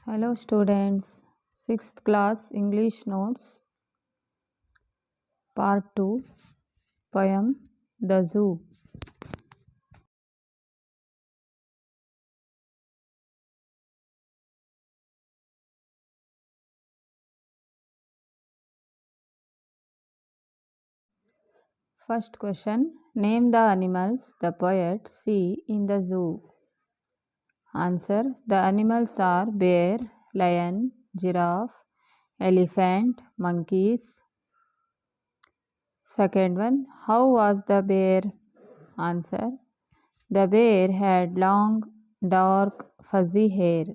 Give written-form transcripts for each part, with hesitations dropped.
Hello students, 6th class English notes, part 2, poem The Zoo. First question, name the animals the poet see in the zoo. Answer, the animals are bear, lion, giraffe, elephant, monkeys. Second one, how was the bear? Answer, the bear had long, dark, fuzzy hair.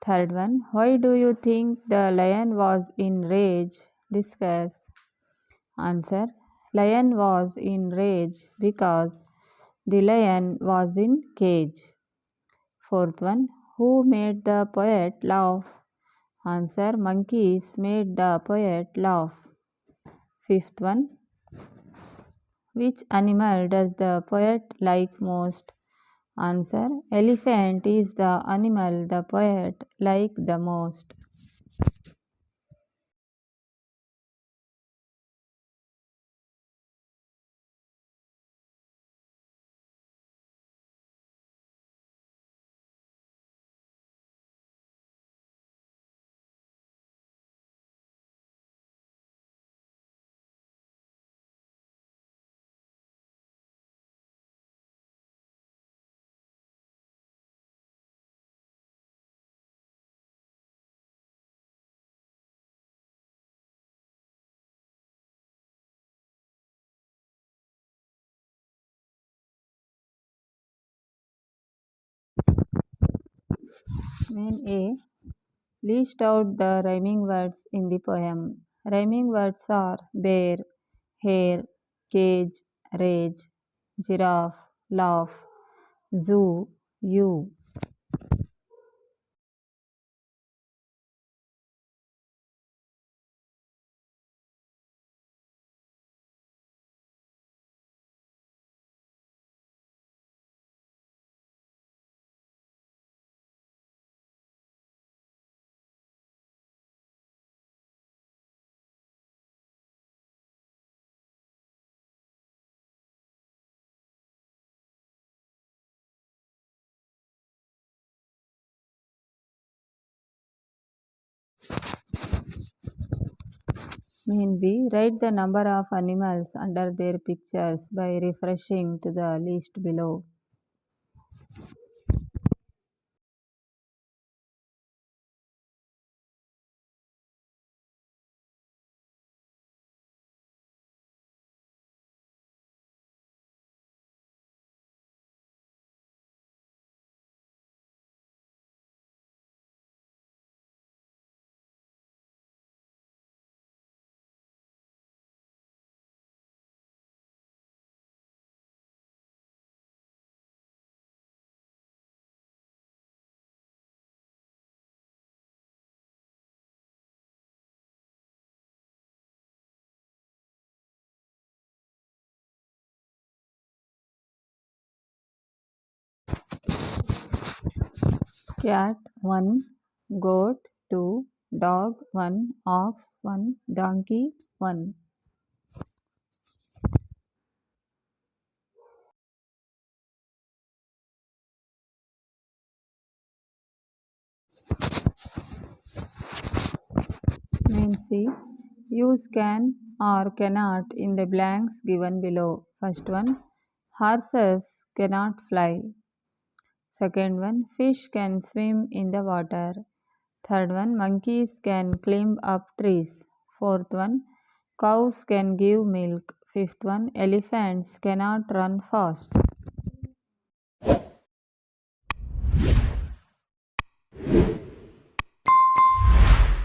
Third one, why do you think the lion was in rage? Discuss. Answer, lion was in rage because the lion was in cage. Fourth one, who made the poet laugh? Answer, monkeys made the poet laugh. Fifth one, which animal does the poet like most? Answer, elephant is the animal the poet liked the most. Main A. List out the rhyming words in the poem. Rhyming words are bear, hare, cage, rage, giraffe, laugh, zoo, you. Main B. Write the number of animals under their pictures by refreshing to the list below. Cat 1, goat 2, dog 1, ox 1, donkey 1. Main C. Use can or cannot in the blanks given below. First one, horses cannot fly. Second one, fish can swim in the water. Third one, monkeys can climb up trees. Fourth one, cows can give milk. Fifth one, elephants cannot run fast.